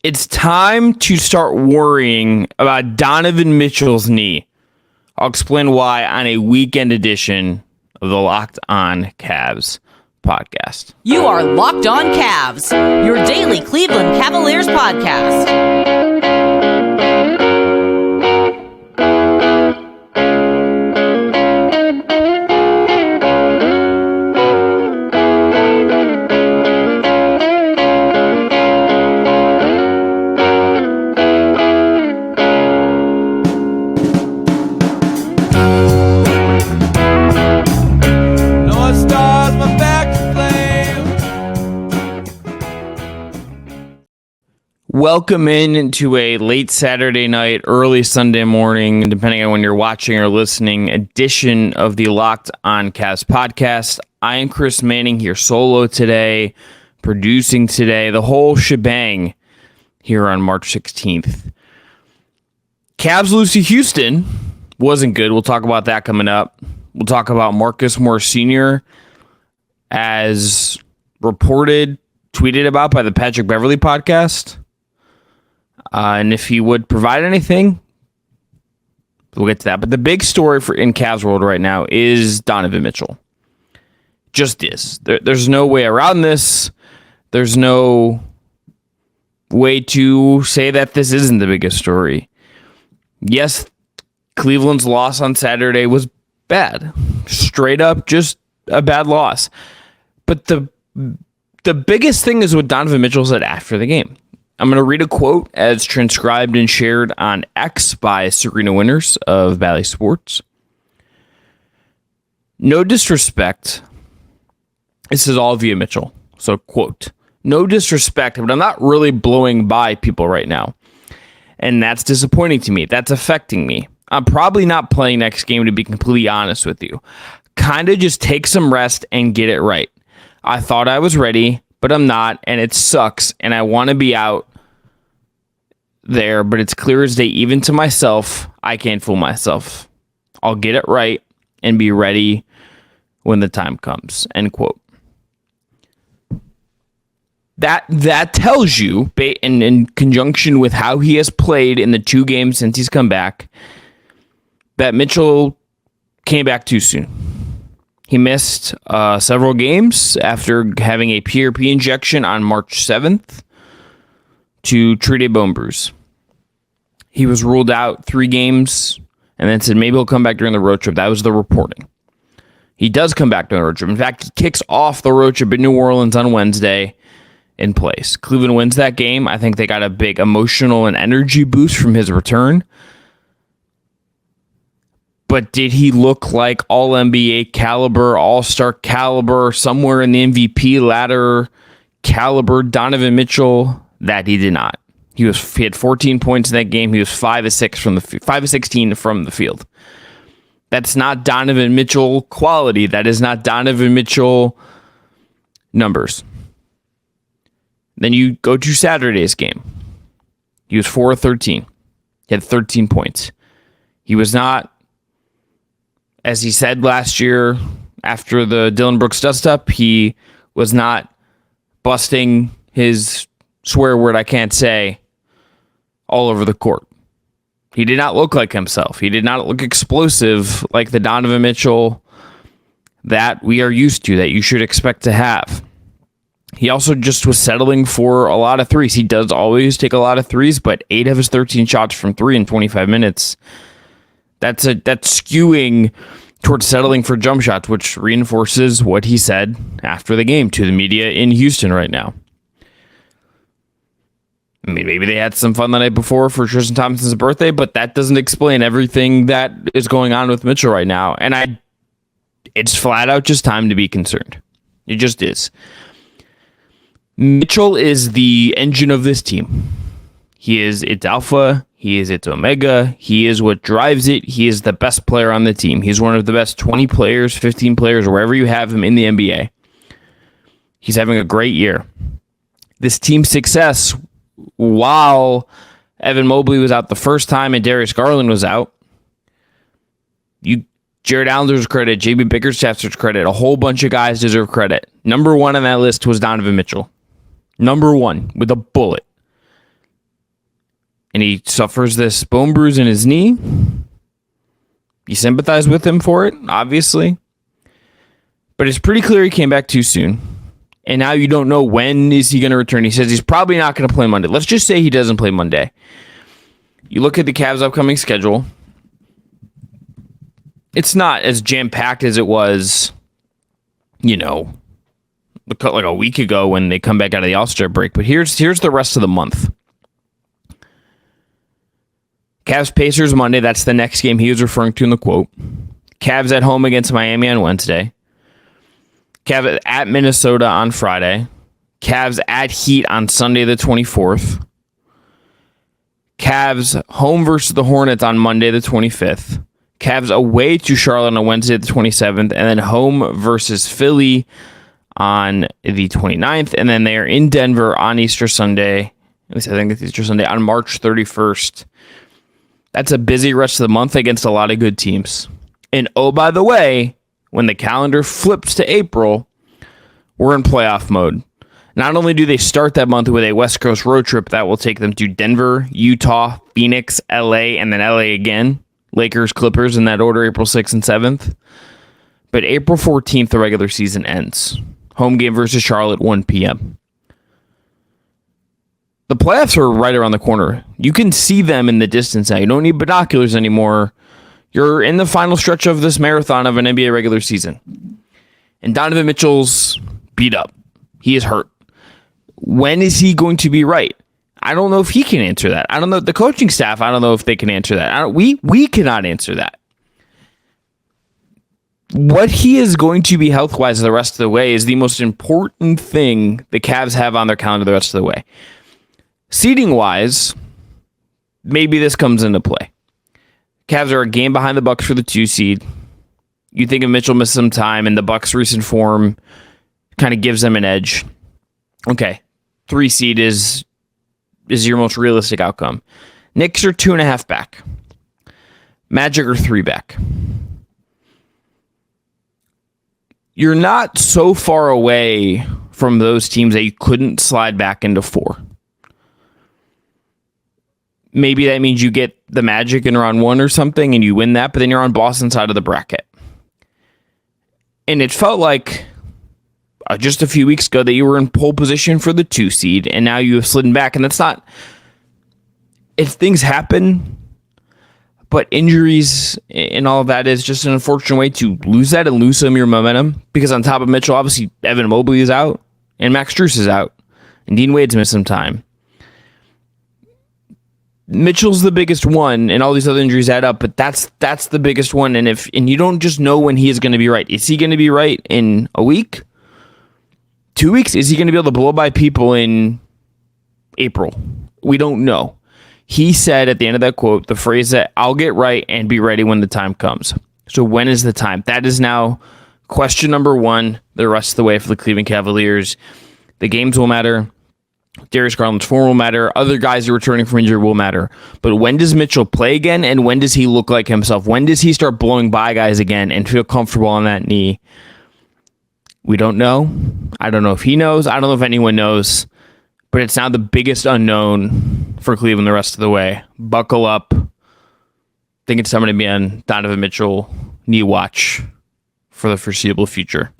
It's time to start worrying about Donovan Mitchell's knee. I'll explain why on a weekend edition of the Locked On Cavs podcast. You are Locked On Cavs, your daily Cleveland Cavaliers podcast. Welcome into a late Saturday night, early Sunday morning, depending on when you're watching or listening, edition of the Locked On Cavs podcast. I am Chris Manning here solo today, producing today, the whole shebang here on March 16th. Cavs lose to Houston. Wasn't good. We'll talk about that coming up. We'll talk about Marcus Morris Sr. as reported, tweeted about by the Patrick Beverley podcast. And if he would provide anything, we'll get to that. But the big story in Cavs world right now is Donovan Mitchell. Just is. There's no way around this. There's no way to say that this isn't the biggest story. Yes, Cleveland's loss on Saturday was bad. Straight up, just a bad loss. But the biggest thing is what Donovan Mitchell said after the game. I'm going to read a quote as transcribed and shared on X by Serena Winters of Bally Sports. No disrespect. This is all via Mitchell. So, quote, no disrespect, but I'm not really blowing by people right now. And that's disappointing to me. That's affecting me. I'm probably not playing next game, to be completely honest with you. Kind of just take some rest and get it right. I thought I was ready, but I'm not, and it sucks, and I want to be out there, but it's clear as day, even to myself, I can't fool myself. I'll get it right and be ready when the time comes, end quote. That tells you, in conjunction with how he has played in the 2 games since he's come back, that Mitchell came back too soon. He missed several games after having a PRP injection on March 7th to treat a bone bruise. He was ruled out 3 games and then said maybe he'll come back during the road trip. That was the reporting. He does come back during the road trip. In fact, he kicks off the road trip in New Orleans on Wednesday in place. Cleveland wins that game. I think they got a big emotional and energy boost from his return. But did he look like all-NBA caliber, all-star caliber, somewhere in the MVP ladder caliber Donovan Mitchell? That he did not. He had 14 points in that game. He was 5 of 16 from the field. That's not Donovan Mitchell quality. That is not Donovan Mitchell numbers. Then you go to Saturday's game. He was 4 of 13. He had 13 points. He was not, as he said last year after the Dillon Brooks dust-up, he was not busting his swear word I can't say all over the court. He did not look like himself. He did not look explosive like the Donovan Mitchell that we are used to, that you should expect to have. He also just was settling for a lot of threes. He does always take a lot of threes, but 8 of his 13 shots from 3 in 25 minutes. That's skewing towards settling for jump shots, which reinforces what he said after the game to the media in Houston right now. I mean, maybe they had some fun the night before for Tristan Thompson's birthday, but that doesn't explain everything that is going on with Mitchell right now. And it's flat out just time to be concerned. It just is. Mitchell is the engine of this team. He is its alpha. He is its omega. He is what drives it. He is the best player on the team. He's one of the best 20 players, 15 players, wherever you have him in the NBA. He's having a great year. This team's success, while Evan Mobley was out the first time and Darius Garland was out, Jared Allen deserves credit, JB Bickerstaff deserves credit, a whole bunch of guys deserve credit. Number 1 on that list was Donovan Mitchell. Number 1 with a bullet. and he suffers this bone bruise in his knee. You sympathize with him for it, obviously. But it's pretty clear he came back too soon. And now you don't know when is he going to return. He says he's probably not going to play Monday. Let's just say he doesn't play Monday. You look at the Cavs' upcoming schedule. It's not as jam-packed as it was, like a week ago when they come back out of the All-Star break. But here's the rest of the month. Cavs Pacers Monday. That's the next game he was referring to in the quote. Cavs at home against Miami on Wednesday. Cavs at Minnesota on Friday. Cavs at Heat on Sunday the 24th. Cavs home versus the Hornets on Monday the 25th. Cavs away to Charlotte on Wednesday the 27th. And then home versus Philly on the 29th. And then they are in Denver on Easter Sunday. At least I think it's Easter Sunday on March 31st. That's a busy rest of the month against a lot of good teams. And oh, by the way, when the calendar flips to April, we're in playoff mode. Not only do they start that month with a West Coast road trip that will take them to Denver, Utah, Phoenix, LA, and then LA again. Lakers, Clippers in that order, April 6th and 7th. But April 14th, the regular season ends. Home game versus Charlotte, 1 p.m. The playoffs are right around the corner. You can see them in the distance now. You don't need binoculars anymore. You're in the final stretch of this marathon of an NBA regular season. And Donovan Mitchell's beat up. He is hurt. When is he going to be right? I don't know if he can answer that. I don't know. The coaching staff, I don't know if they can answer that. We cannot answer that. What he is going to be health-wise the rest of the way is the most important thing the Cavs have on their calendar the rest of the way. Seeding-wise, maybe this comes into play. Cavs are a game behind the Bucks for the 2 seed. You think if Mitchell missed some time and the Bucks' recent form kind of gives them an edge. Okay, 3 seed is your most realistic outcome. Knicks are 2.5 back. Magic are 3 back. You're not so far away from those teams that you couldn't slide back into 4. Maybe that means you get the Magic in round 1 or something and you win that, but then you're on Boston's side of the bracket. And it felt like just a few weeks ago that you were in pole position for the 2 seed, and now you have slidden back. And that's not... If things happen, but injuries and all of that is just an unfortunate way to lose that and lose some of your momentum. Because on top of Mitchell, obviously, Evan Mobley is out, and Max Strus is out, and Dean Wade's missed some time. Mitchell's the biggest one, and all these other injuries add up, but that's the biggest one. And you don't just know when he is going to be right. Is he going to be right in a week? 2 weeks? Is he going to be able to blow by people in April? We don't know. He said at the end of that quote, the phrase that I'll get right and be ready when the time comes. So when is the time? That is now question number 1 the rest of the way for the Cleveland Cavaliers. The games will matter. Darius Garland's form will matter. Other guys who are returning from injury will matter. But when does Mitchell play again, and when does he look like himself? When does he start blowing by guys again and feel comfortable on that knee? We don't know. I don't know if he knows. I don't know if anyone knows. But it's now the biggest unknown for Cleveland the rest of the way. Buckle up. I think it's time to be on Donovan Mitchell knee watch for the foreseeable future.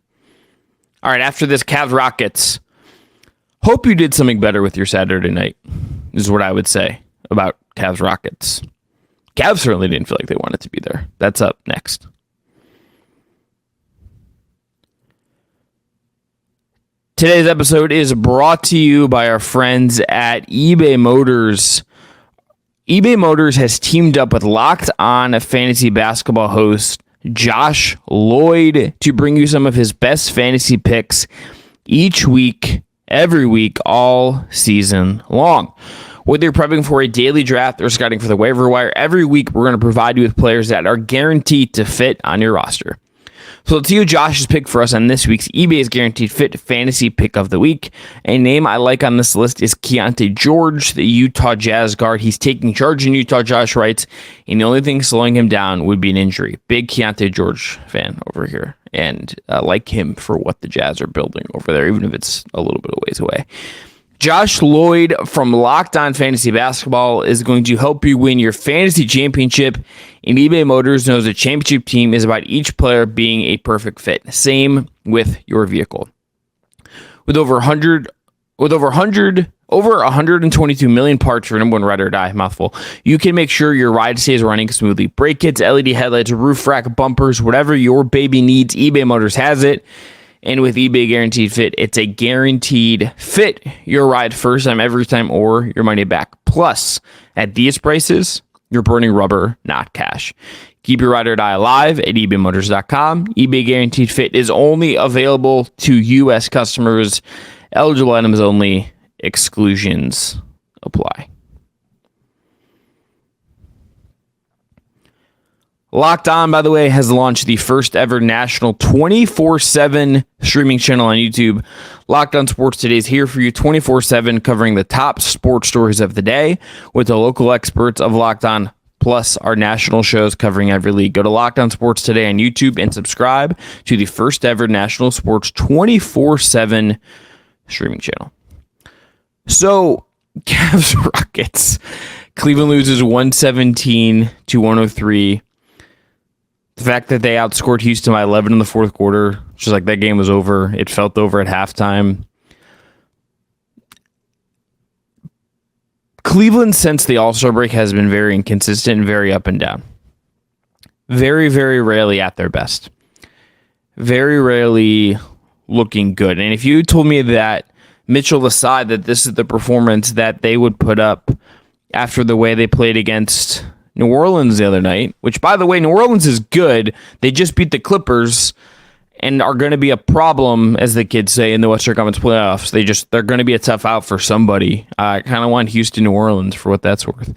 All right, after this, Cavs Rockets. Hope you did something better with your Saturday night, is what I would say about Cavs Rockets. Cavs certainly didn't feel like they wanted to be there. That's up next. Today's episode is brought to you by our friends at eBay Motors. eBay Motors has teamed up with Locked On Fantasy Basketball host Josh Lloyd to bring you some of his best fantasy picks each week, every week, all season long. Whether you're prepping for a daily draft or scouting for the waiver wire, every week we're going to provide you with players that are guaranteed to fit on your roster. So let's see who Josh's pick for us on this week's eBay's Guaranteed Fit Fantasy Pick of the Week. A name I like on this list is Keontae George, the Utah Jazz guard. He's taking charge in Utah, Josh writes, and the only thing slowing him down would be an injury. Big Keontae George fan over here, and like him for what the Jazz are building over there, even if it's a little bit of ways away. Josh Lloyd from Locked On Fantasy Basketball is going to help you win your fantasy championship. And eBay Motors knows a championship team is about each player being a perfect fit. Same with your vehicle. With over 122 million parts for number one ride or die, mouthful, you can make sure your ride stays running smoothly. Brake kits, LED headlights, roof rack, bumpers, whatever your baby needs, eBay Motors has it. And with eBay Guaranteed Fit, it's a guaranteed fit your ride first time, every time, or your money back. Plus, at these prices, you're burning rubber, not cash. Keep your ride or die alive at ebaymotors.com. eBay Guaranteed Fit is only available to U.S. customers. Eligible items only. Exclusions apply. Locked On, by the way, has launched the first ever national 24/7 streaming channel on YouTube. Locked On Sports Today is here for you 24/7, covering the top sports stories of the day with the local experts of Locked On, plus our national shows covering every league. Go to Locked On Sports Today on YouTube and subscribe to the first ever national sports 24/7 streaming channel. So, Cavs Rockets. Cleveland loses 117-103. The fact that they outscored Houston by 11 in the fourth quarter, just like that game was over. It felt over at halftime. Cleveland, since the All-Star break, has been very inconsistent and very up and down. Very, very rarely at their best. Very rarely looking good. And if you told me that Mitchell aside, that this is the performance that they would put up after the way they played against New Orleans the other night, which, by the way, New Orleans is good. They just beat the Clippers and are going to be a problem, as the kids say, in the Western Conference playoffs. They're going to be a tough out for somebody. I kind of want Houston, New Orleans for what that's worth.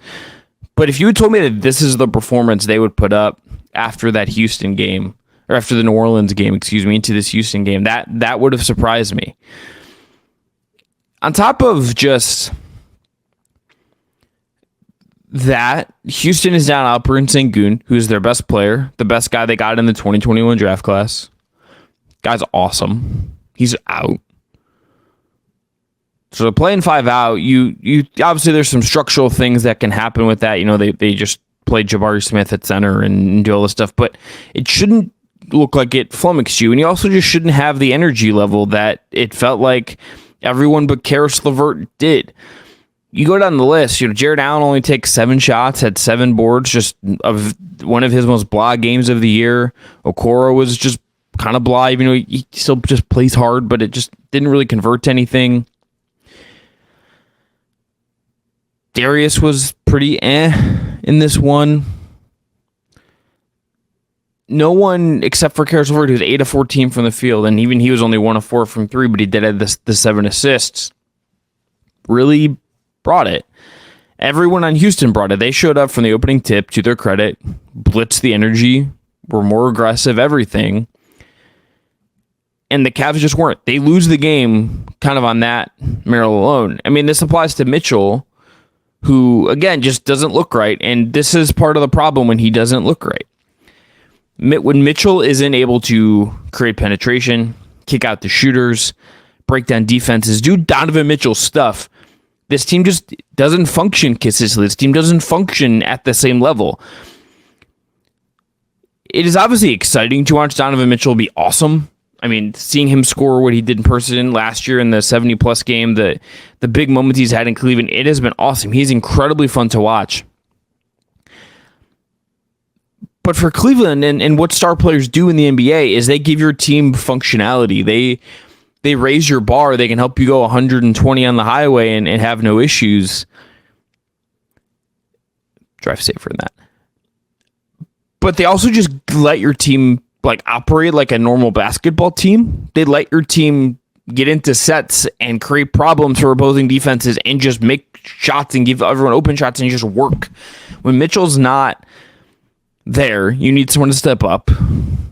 But if you had told me that this is the performance they would put up after that Houston game, or after the New Orleans game, into this Houston game, that would have surprised me. On top of just that, Houston is down Alperen Sengun, who's their best player, the best guy they got in the 2021 draft class. Guy's awesome. He's out. So playing five out, you obviously there's some structural things that can happen with that. You know, they just played Jabari Smith at center and do all this stuff, but it shouldn't look like it flummoxed you. And you also just shouldn't have the energy level that it felt like everyone but Karis LeVert did. You go down the list, Jared Allen only takes 7 shots, had 7 boards, just of one of his most blah games of the year. Okoro was just kind of blah, even though he still just plays hard, but it just didn't really convert to anything. Darius was pretty in this one. No one except for Karis LeVert, who's 8 of 14 from the field, and even he was only 1 of 4 from 3, but he did have the 7 assists. Really brought it. Everyone on Houston brought it. They showed up from the opening tip, to their credit, blitzed the energy, were more aggressive, everything. And the Cavs just weren't. They lose the game kind of on that merit alone. I mean, this applies to Mitchell, who, again, just doesn't look right. And this is part of the problem when he doesn't look right. When Mitchell isn't able to create penetration, kick out the shooters, break down defenses, do Donovan Mitchell stuff, this team just doesn't function consistently. This team doesn't function at the same level. It is obviously exciting to watch Donovan Mitchell be awesome. I mean, seeing him score what he did in person last year in the 70-plus game, the big moments he's had in Cleveland, it has been awesome. He's incredibly fun to watch. But for Cleveland, and what star players do in the NBA, is they give your team functionality. They raise your bar. They can help you go 120 on the highway and have no issues. Drive safer than that. But they also just let your team operate like a normal basketball team. They let your team get into sets and create problems for opposing defenses and just make shots and give everyone open shots and just work. When Mitchell's not there, you need someone to step up.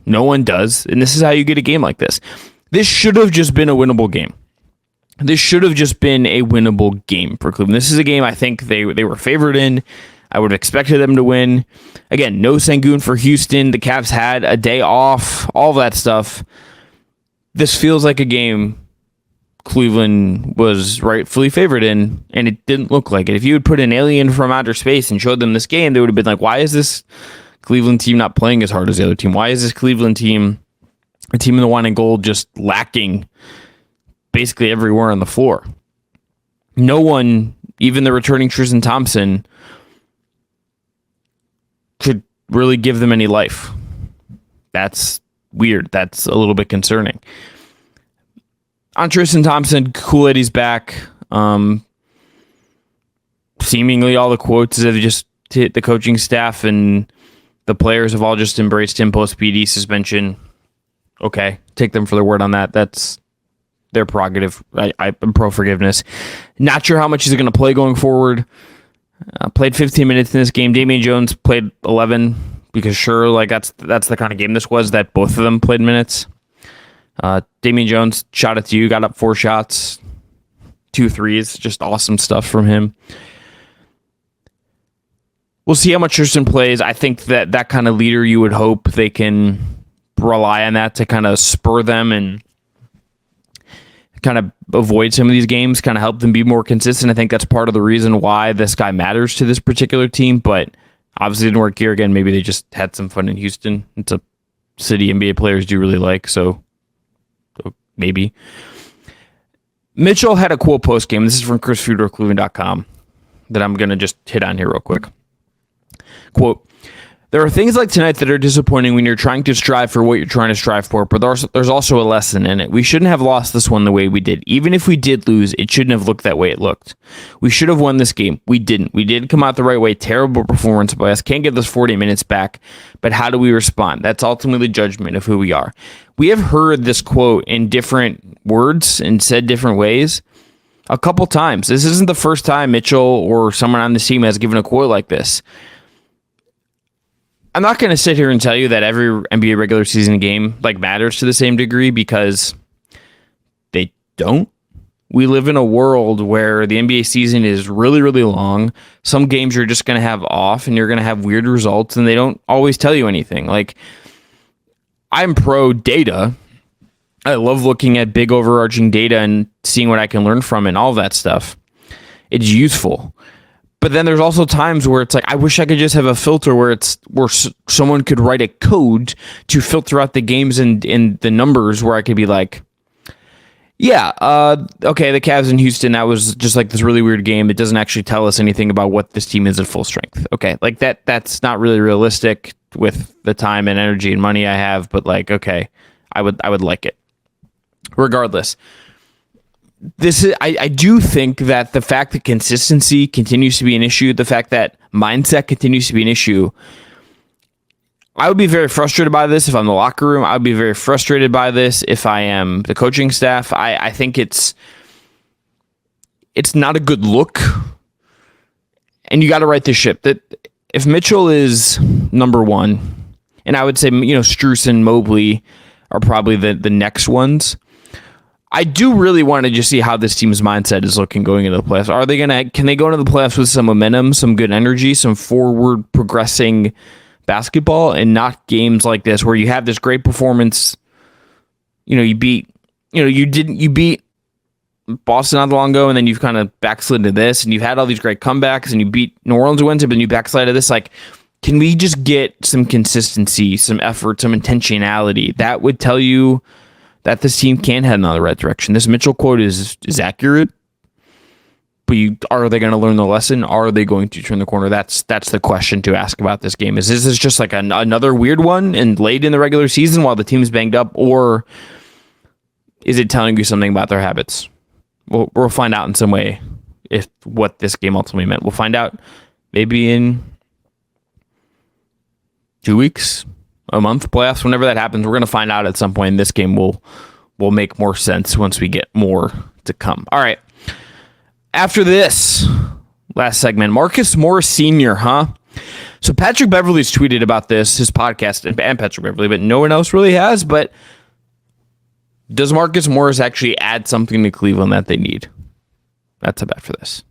No one does. And this is how you get a game like this. This should have just been a winnable game. This should have just been a winnable game for Cleveland. This is a game I think they were favored in. I would have expected them to win. Again, no Sengun for Houston. The Cavs had a day off, all that stuff. This feels like a game Cleveland was rightfully favored in, and it didn't look like it. If you had put an alien from outer space and showed them this game, they would have been like, why is this Cleveland team not playing as hard as the other team? Why is this Cleveland team, a team in the wine and gold, just lacking basically everywhere on the floor? No one, even the returning Tristan Thompson, could really give them any life. That's weird. That's a little bit concerning. On Tristan Thompson, cool that he's back. Seemingly all the quotes have just hit the coaching staff, and the players have all just embraced him post PD suspension. Okay, take them for their word on that. That's their prerogative. I'm pro forgiveness. Not sure how much he's going to play going forward. Played 15 minutes in this game. Damian Jones played 11 because sure, like that's the kind of game this was, that both of them played minutes. Damian Jones, shout out to you, got up 4 shots, 2 threes, just awesome stuff from him. We'll see how much Tristan plays. I think that kind of leader, you would hope they can rely on that to kind of spur them and kind of avoid some of these games, kind of help them be more consistent. I think that's part of the reason why this guy matters to this particular team, but obviously didn't work here. Again, maybe they just had some fun in Houston. It's a city NBA players do really like, so maybe. Mitchell had a cool post game. This is from Chris Feuder of Cleveland.com that I'm going to just hit on here real quick. Quote, there are things like tonight that are disappointing when you're trying to strive for what you're trying to strive for, but there's also a lesson in it. We shouldn't have lost this one the way we did. Even if we did lose, it shouldn't have looked that way it looked. We should have won this game. We didn't. We didn't come out the right way. Terrible performance by us. Can't get those 40 minutes back, but how do we respond? That's ultimately the judgment of who we are. We have heard this quote in different words and said different ways a couple times. This isn't the first time Mitchell or someone on this team has given a quote like this. I'm not going to sit here and tell you that every NBA regular season game matters to the same degree, because they don't. We live in a world where the NBA season is really, really long. Some games you're just going to have off and you're going to have weird results, and they don't always tell you anything. I'm pro data. I love looking at big overarching data and seeing what I can learn from it and all that stuff. It's useful. But then there's also times where it's like, I wish I could just have a filter where someone could write a code to filter out the games and the numbers, where I could be like, yeah, okay, the Cavs in Houston, that was just this really weird game. It doesn't actually tell us anything about what this team is at full strength. Okay, that's not really realistic with the time and energy and money I have, but okay, I would like it. Regardless, I do think that the fact that consistency continues to be an issue, the fact that mindset continues to be an issue, I would be very frustrated by this if I'm the locker room. I would be very frustrated by this if I am the coaching staff. I think it's not a good look, and you got to right this ship. That if Mitchell is number one, and I would say Strus and Mobley are probably the next ones. I do really want to just see how this team's mindset is looking going into the playoffs. Can they go into the playoffs with some momentum, some good energy, some forward progressing basketball, and not games like this where you have this great performance? You beat Boston not long ago, and then you've kind of backslid into this, and you've had all these great comebacks, and you beat New Orleans Wednesday, but then you backslide to this. Can we just get some consistency, some effort, some intentionality? That would tell you that this team can head in the right direction. This Mitchell quote is accurate, but are they going to learn the lesson? Are they going to turn the corner? That's the question to ask about this game. Is this just another weird one and late in the regular season while the team's banged up, or is it telling you something about their habits? We'll find out in some way if what this game ultimately meant. We'll find out maybe in 2 weeks, a month, playoffs, whenever that happens. We're going to find out at some point. This game will make more sense once we get more to come. All right. After this last segment, Marcus Morris Sr., huh? So Patrick Beverley's tweeted about this, his podcast, and Patrick Beverley, but no one else really has. But does Marcus Morris actually add something to Cleveland that they need? That's a bet for this.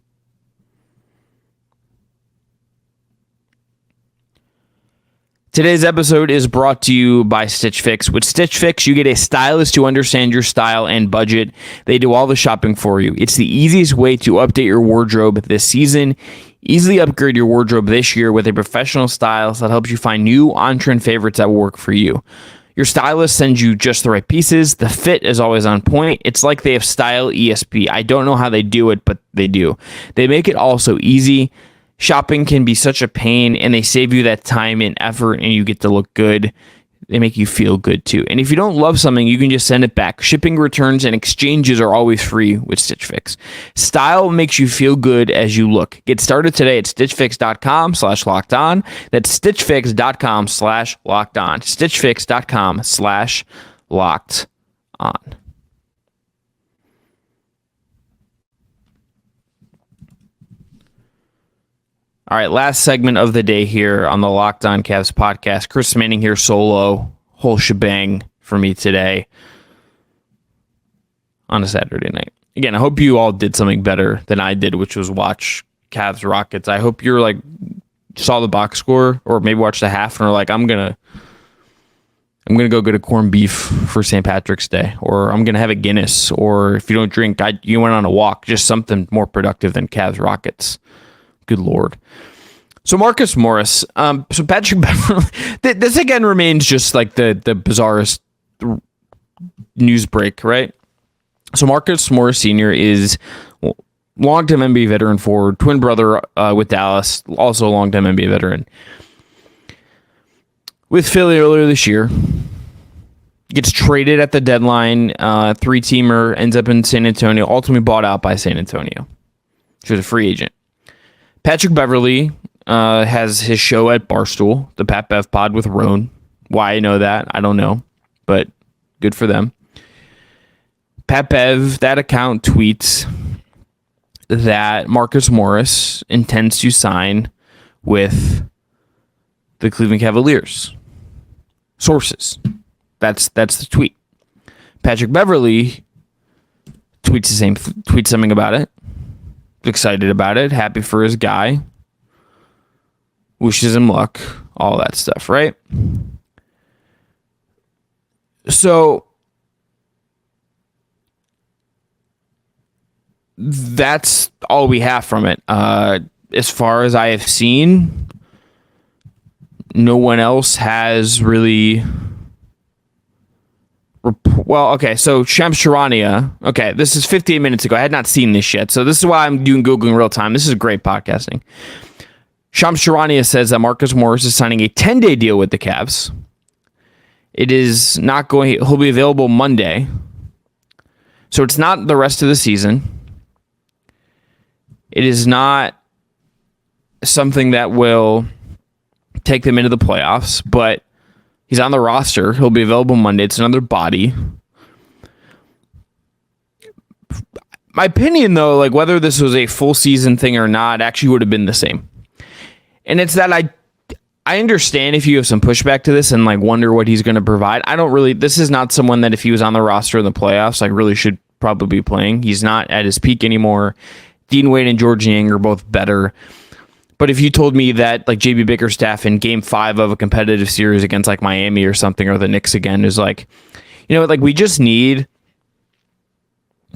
Today's episode is brought to you by Stitch Fix. With Stitch Fix, you get a stylist who understands your style and budget. They do all the shopping for you. It's the easiest way to update your wardrobe this season. Easily upgrade your wardrobe this year with a professional stylist that helps you find new on-trend favorites that will work for you. Your stylist sends you just the right pieces. The fit is always on point. It's like they have style ESP. I don't know how they do it, but they do. They make it all so easy. Shopping can be such a pain, and they save you that time and effort, and you get to look good. They make you feel good too. And if you don't love something, you can just send it back. Shipping, returns, and exchanges are always free with Stitch Fix. Style makes you feel good as you look. Get started today at stitchfix.com/lockedon. That's stitchfix.com/lockedon. stitchfix.com/lockedon. All right, last segment of the day here on the Locked On Cavs podcast. Chris Manning here solo, whole shebang for me today on a Saturday night. Again, I hope you all did something better than I did, which was watch Cavs Rockets. I hope you're like saw the box score or maybe watched the half and are like, I'm gonna go get a corned beef for St. Patrick's Day, or I'm gonna have a Guinness, or if you don't drink, you went on a walk. Just something more productive than Cavs Rockets. Good Lord. So Marcus Morris, so Patrick Beverley, this again remains just like the bizarrest news break, right? So Marcus Morris Sr. is longtime NBA veteran forward, twin brother with Dallas, also a longtime NBA veteran. With Philly earlier this year, gets traded at the deadline, three-teamer, ends up in San Antonio, ultimately bought out by San Antonio. She was a free agent. Patrick Beverley has his show at Barstool, the Pat Bev Pod with Roan. Why I know that, I don't know, but good for them. Pat Bev, that account tweets that Marcus Morris intends to sign with the Cleveland Cavaliers. Sources. That's the tweet. Patrick Beverley tweets something about it. Excited about it, happy for his guy, wishes him luck, all that stuff, right? So that's all we have from it. As far as I have seen, no one else has really. Well, okay, so Shams Charania. Okay, this is 58 minutes ago. I had not seen this yet, so this is why I'm doing Googling real time. This is great podcasting. Shams Charania says that Marcus Morris is signing a 10-day deal with the Cavs. It is not going. He'll be available Monday, so it's not the rest of the season. It is not something that will take them into the playoffs, but he's on the roster. He'll be available Monday. It's another body. My opinion, though, like whether this was a full season thing or not, actually would have been the same. And it's that I understand if you have some pushback to this and like wonder what he's going to provide. This is not someone that if he was on the roster in the playoffs, like really should probably be playing. He's not at his peak anymore. Dean Wade and George Niang are both better. But if you told me that like JB Bickerstaff in game 5 of a competitive series against like Miami or something, or the Knicks again, is like, you know, like we just need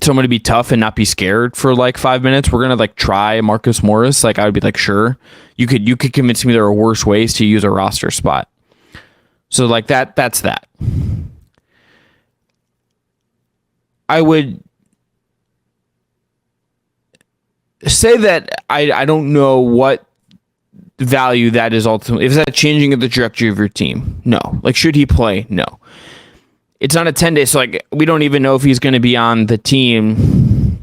someone to be tough and not be scared for like 5 minutes. We're going to like try Marcus Morris. Like I would be like, sure, you could convince me there are worse ways to use a roster spot. So like that's that. I would say that I don't know what value that is ultimately. Is that changing the trajectory of your team? No. Like, should he play? No. It's not a 10-day, so like we don't even know if he's going to be on the team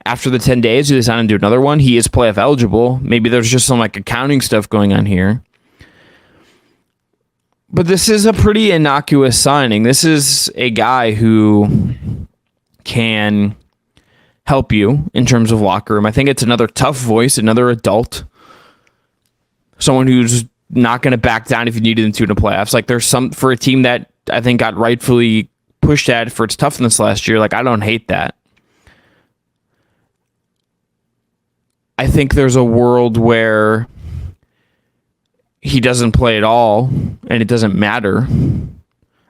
after the 10 days. Do they sign him to another one? He is playoff eligible. Maybe there's just some like accounting stuff going on here. But this is a pretty innocuous signing. This is a guy who can help you in terms of locker room. I think it's another tough voice, another adult. Someone who's not going to back down if you needed them to in the playoffs. Like there's some for a team that I think got rightfully pushed at for its toughness last year. Like I don't hate that. I think there's a world where he doesn't play at all and it doesn't matter.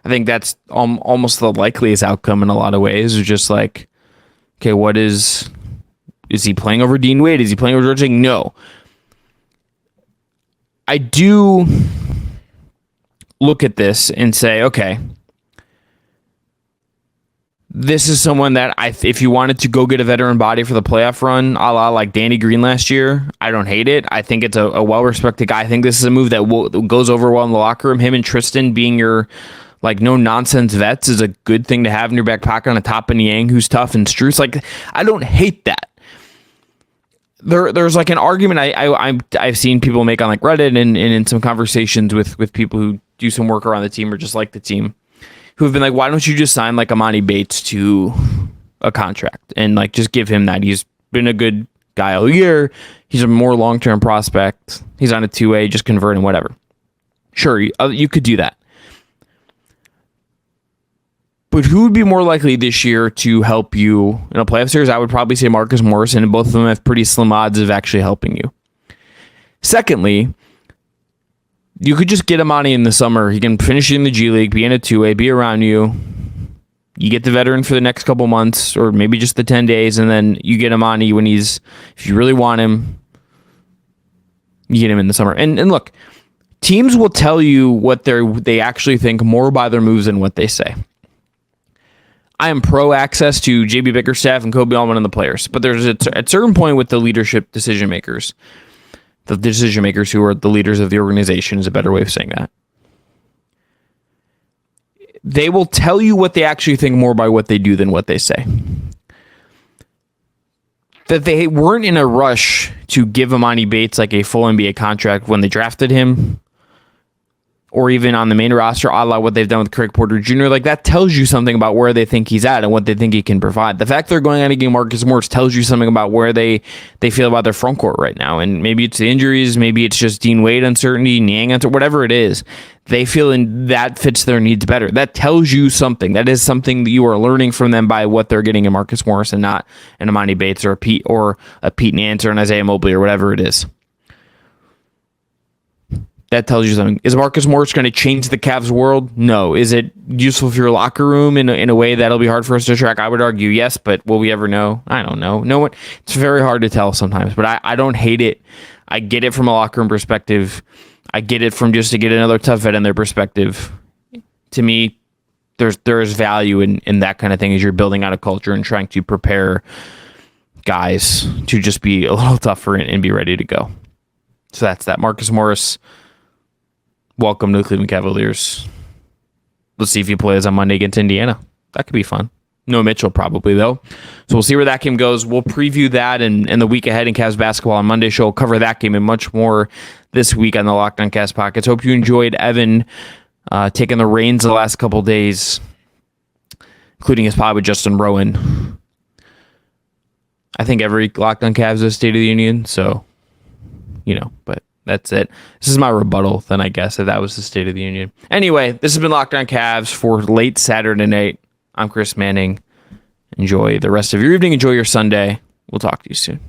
I think that's almost the likeliest outcome in a lot of ways. It's just like, okay, is he playing over Dean Wade? Is he playing over George Hill? No. I do look at this and say, okay, this is someone that if you wanted to go get a veteran body for the playoff run, a la like Danny Green last year, I don't hate it. I think it's a well-respected guy. I think this is a move that goes over well in the locker room. Him and Tristan being your like no-nonsense vets is a good thing to have in your back pocket on the top of Niang, who's tough, and Strus. Like, I don't hate that. There's like an argument I've seen people make on like Reddit and in some conversations with people who do some work around the team or just like the team, who have been like, why don't you just sign like Amani Bates to a contract and like just give him that? He's been a good guy all year. He's a more long-term prospect. He's on a 2A, just convert and whatever. Sure, you could do that. But who would be more likely this year to help you in a playoff series? I would probably say Marcus Morris, and both of them have pretty slim odds of actually helping you. Secondly, you could just get Amani in the summer. He can finish in the G League, be in a 2A, be around you. You get the veteran for the next couple months, or maybe just the 10 days, and then you get Amani when if you really want him, you get him in the summer. And look, teams will tell you what they actually think more by their moves than what they say. I am pro access to JB Bickerstaff and Kobe Allman and the players, but there's at a certain point with the leadership decision makers, the decision makers who are the leaders of the organization is a better way of saying that. They will tell you what they actually think more by what they do than what they say. That they weren't in a rush to give Amani Bates like a full NBA contract when they drafted him, or even on the main roster, a la what they've done with Craig Porter Jr., like that tells you something about where they think he's at and what they think he can provide. The fact they're going out and getting Marcus Morris tells you something about where they feel about their front court right now. And maybe it's the injuries, maybe it's just Dean Wade uncertainty, Niang uncertainty, whatever it is. They feel that fits their needs better. That tells you something. That is something that you are learning from them by what they're getting in Marcus Morris and not an Amani Bates or a Pete Nance or an Isaiah Mobley or whatever it is. That tells you something. Is Marcus Morris going to change the Cavs world? No. Is it useful for your locker room in a way that'll be hard for us to track? I would argue yes, but will we ever know? I don't know. No one. It's very hard to tell sometimes, but I don't hate it. I get it from a locker room perspective. I get it from just to get another tough vet in their perspective. To me, there is value in that kind of thing as you're building out a culture and trying to prepare guys to just be a little tougher and be ready to go. So that's that. Marcus Morris, welcome to the Cleveland Cavaliers. Let's see if he plays on Monday against Indiana. That could be fun. No Mitchell probably, though. So we'll see where that game goes. We'll preview that and the week ahead in Cavs basketball on Monday show. We'll cover that game and much more this week on the Locked On Cavs Pockets. Hope you enjoyed Evan taking the reins the last couple days, including his pod with Justin Rowan. I think every Locked On Cavs is State of the Union, so, but that's it. This is my rebuttal, then, I guess, if that was the State of the Union. Anyway, this has been Locked On Cavs for late Saturday night. I'm Chris Manning. Enjoy the rest of your evening. Enjoy your Sunday. We'll talk to you soon.